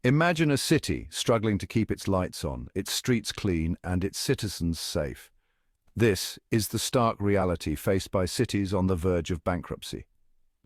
Imagine a city struggling to keep its lights on, its streets clean, and its citizens safe. This is the stark reality faced by cities on the verge of bankruptcy.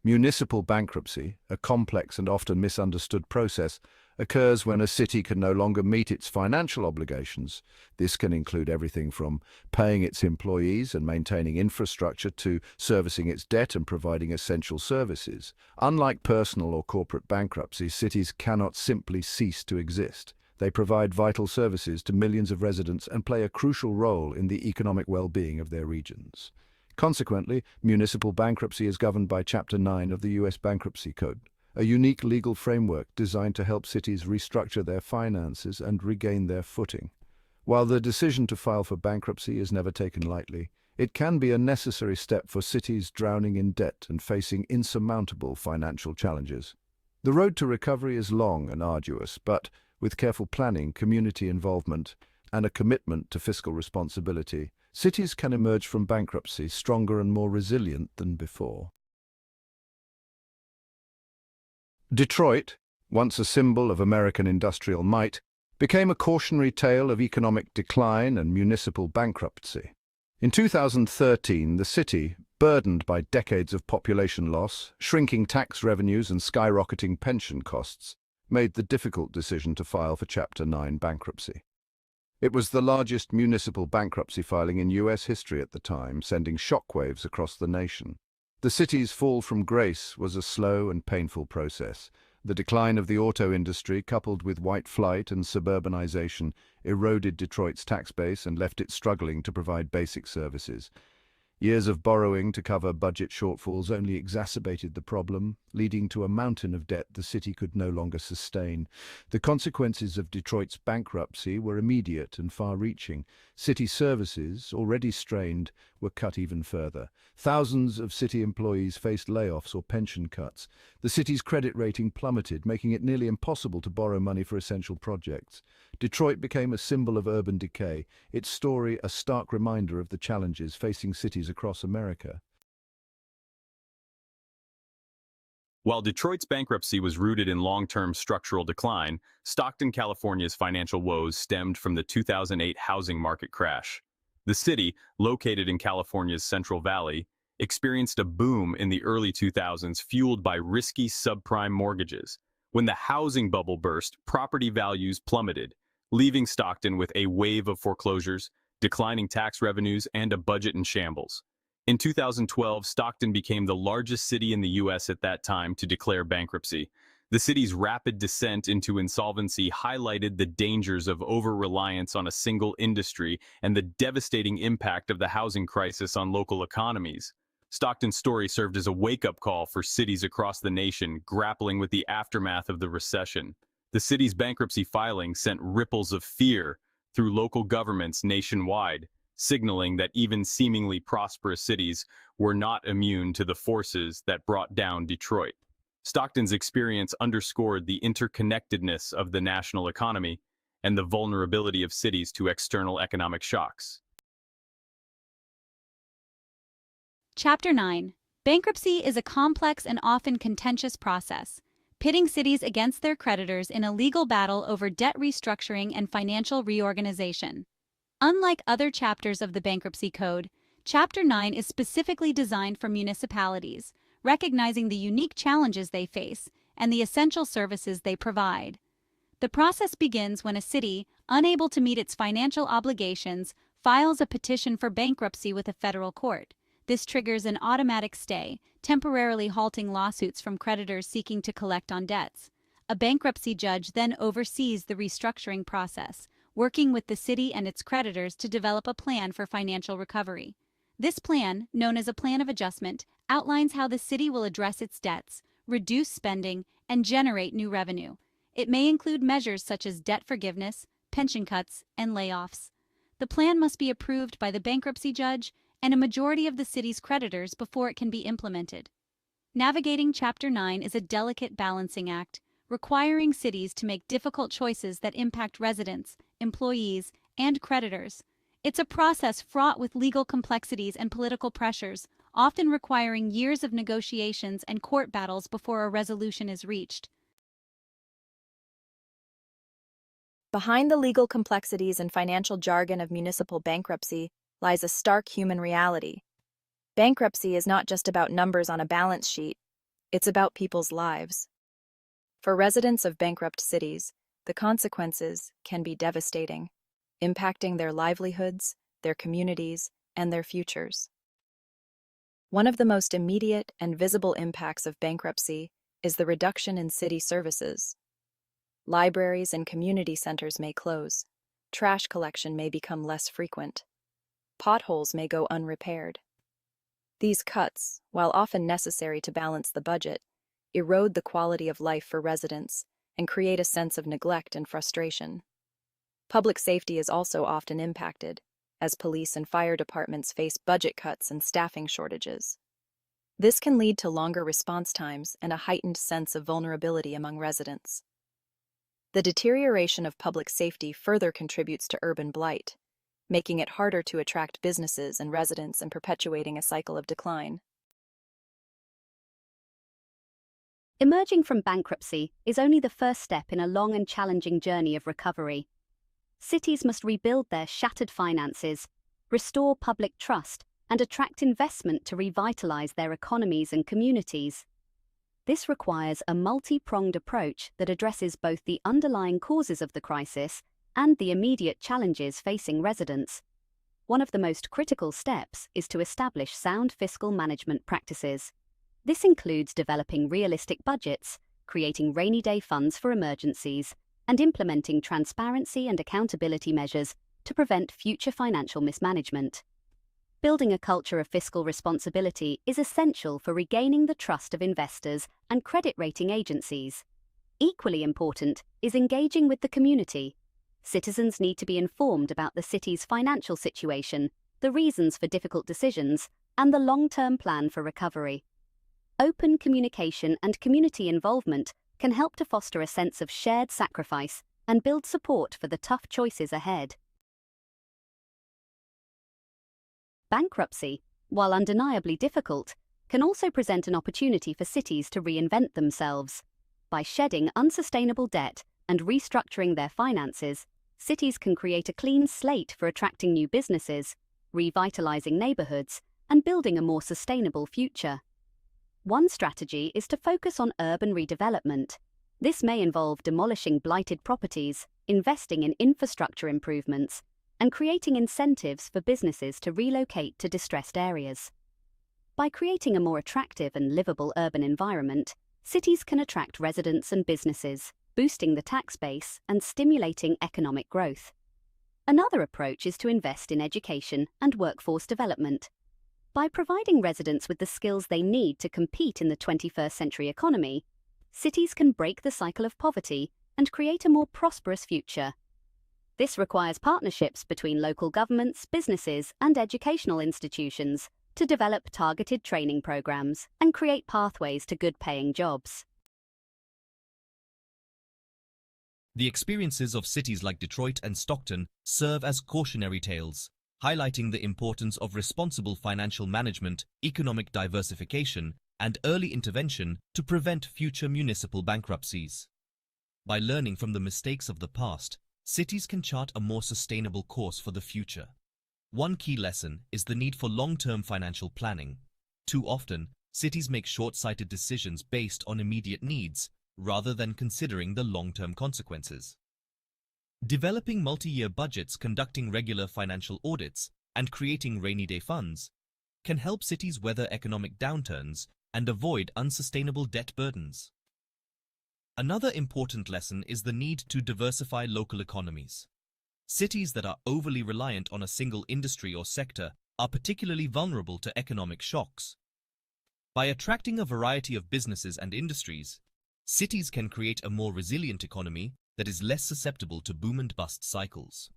Municipal bankruptcy, a complex and often misunderstood process, occurs when a city can no longer meet its financial obligations. This can include everything from paying its employees and maintaining infrastructure to servicing its debt and providing essential services. Unlike personal or corporate bankruptcy, cities cannot simply cease to exist. They provide vital services to millions of residents and play a crucial role in the economic well-being of their regions. Consequently, municipal bankruptcy is governed by Chapter 9 of the U.S. Bankruptcy Code, a unique legal framework designed to help cities restructure their finances and regain their footing. While the decision to file for bankruptcy is never taken lightly, it can be a necessary step for cities drowning in debt and facing insurmountable financial challenges. The road to recovery is long and arduous, but with careful planning, community involvement, and a commitment to fiscal responsibility, cities can emerge from bankruptcy stronger and more resilient than before. Detroit, once a symbol of American industrial might, became a cautionary tale of economic decline and municipal bankruptcy. In 2013, the city, burdened by decades of population loss, shrinking tax revenues and skyrocketing pension costs, made the difficult decision to file for Chapter 9 bankruptcy. It was the largest municipal bankruptcy filing in U.S. history at the time, sending shockwaves across the nation. The city's fall from grace was a slow and painful process. The decline of the auto industry, coupled with white flight and suburbanization, eroded Detroit's tax base and left it struggling to provide basic services. Years of borrowing to cover budget shortfalls only exacerbated the problem, leading to a mountain of debt the city could no longer sustain. The consequences of Detroit's bankruptcy were immediate and far-reaching. City services, already strained, were cut even further. Thousands of city employees faced layoffs or pension cuts. The city's credit rating plummeted, making it nearly impossible to borrow money for essential projects. Detroit became a symbol of urban decay, its story a stark reminder of the challenges facing cities across America. While Detroit's bankruptcy was rooted in long-term structural decline, Stockton, California's financial woes stemmed from the 2008 housing market crash. The city, located in California's Central Valley, experienced a boom in the early 2000s fueled by risky subprime mortgages. When the housing bubble burst, property values plummeted, leaving Stockton with a wave of foreclosures, declining tax revenues, and a budget in shambles. In 2012, Stockton became the largest city in the U.S. at that time to declare bankruptcy. The city's rapid descent into insolvency highlighted the dangers of over-reliance on a single industry and the devastating impact of the housing crisis on local economies. Stockton's story served as a wake-up call for cities across the nation grappling with the aftermath of the recession. The city's bankruptcy filing sent ripples of fear through local governments nationwide, signaling that even seemingly prosperous cities were not immune to the forces that brought down Detroit. Stockton's experience underscored the interconnectedness of the national economy and the vulnerability of cities to external economic shocks. Chapter 9. Bankruptcy is a complex and often contentious process, pitting cities against their creditors in a legal battle over debt restructuring and financial reorganization. Unlike other chapters of the Bankruptcy Code, Chapter 9 is specifically designed for municipalities, recognizing the unique challenges they face and the essential services they provide. The process begins when a city, unable to meet its financial obligations, files a petition for bankruptcy with a federal court. This triggers an automatic stay, temporarily halting lawsuits from creditors seeking to collect on debts. A bankruptcy judge then oversees the restructuring process, working with the city and its creditors to develop a plan for financial recovery. This plan, known as a plan of adjustment, outlines how the city will address its debts, reduce spending, and generate new revenue. It may include measures such as debt forgiveness, pension cuts, and layoffs. The plan must be approved by the bankruptcy judge and a majority of the city's creditors before it can be implemented. Navigating Chapter 9 is a delicate balancing act, requiring cities to make difficult choices that impact residents, employees, and creditors. It's a process fraught with legal complexities and political pressures, often requiring years of negotiations and court battles before a resolution is reached. Behind the legal complexities and financial jargon of municipal bankruptcy lies a stark human reality. Bankruptcy is not just about numbers on a balance sheet, it's about people's lives. For residents of bankrupt cities, the consequences can be devastating, impacting their livelihoods, their communities, and their futures. One of the most immediate and visible impacts of bankruptcy is the reduction in city services. Libraries and community centers may close, trash collection may become less frequent, potholes may go unrepaired. These cuts, while often necessary to balance the budget, erode the quality of life for residents and create a sense of neglect and frustration. Public safety is also often impacted, as police and fire departments face budget cuts and staffing shortages. This can lead to longer response times and a heightened sense of vulnerability among residents. The deterioration of public safety further contributes to urban blight, making it harder to attract businesses and residents and perpetuating a cycle of decline. Emerging from bankruptcy is only the first step in a long and challenging journey of recovery. Cities must rebuild their shattered finances, restore public trust, and attract investment to revitalize their economies and communities. This requires a multi-pronged approach that addresses both the underlying causes of the crisis and the immediate challenges facing residents. One of the most critical steps is to establish sound fiscal management practices. This includes developing realistic budgets, creating rainy day funds for emergencies, and implementing transparency and accountability measures to prevent future financial mismanagement. Building a culture of fiscal responsibility is essential for regaining the trust of investors and credit rating agencies. Equally important is engaging with the community. Citizens need to be informed about the city's financial situation, the reasons for difficult decisions, and the long-term plan for recovery. Open communication and community involvement can help to foster a sense of shared sacrifice and build support for the tough choices ahead. Bankruptcy, while undeniably difficult, can also present an opportunity for cities to reinvent themselves. By shedding unsustainable debt and restructuring their finances, cities can create a clean slate for attracting new businesses, revitalizing neighborhoods, and building a more sustainable future. One strategy is to focus on urban redevelopment. This may involve demolishing blighted properties, investing in infrastructure improvements, and creating incentives for businesses to relocate to distressed areas. By creating a more attractive and livable urban environment, cities can attract residents and businesses, boosting the tax base and stimulating economic growth. Another approach is to invest in education and workforce development. By providing residents with the skills they need to compete in the 21st century economy, cities can break the cycle of poverty and create a more prosperous future. This requires partnerships between local governments, businesses, and educational institutions to develop targeted training programs and create pathways to good-paying jobs. The experiences of cities like Detroit and Stockton serve as cautionary tales, highlighting the importance of responsible financial management, economic diversification, and early intervention to prevent future municipal bankruptcies. By learning from the mistakes of the past, cities can chart a more sustainable course for the future. One key lesson is the need for long-term financial planning. Too often, cities make short-sighted decisions based on immediate needs, rather than considering the long-term consequences. Developing multi-year budgets, conducting regular financial audits, and creating rainy day funds can help cities weather economic downturns and avoid unsustainable debt burdens. Another important lesson is the need to diversify local economies. Cities that are overly reliant on a single industry or sector are particularly vulnerable to economic shocks. By attracting a variety of businesses and industries, cities can create a more resilient economy that is less susceptible to boom and bust cycles.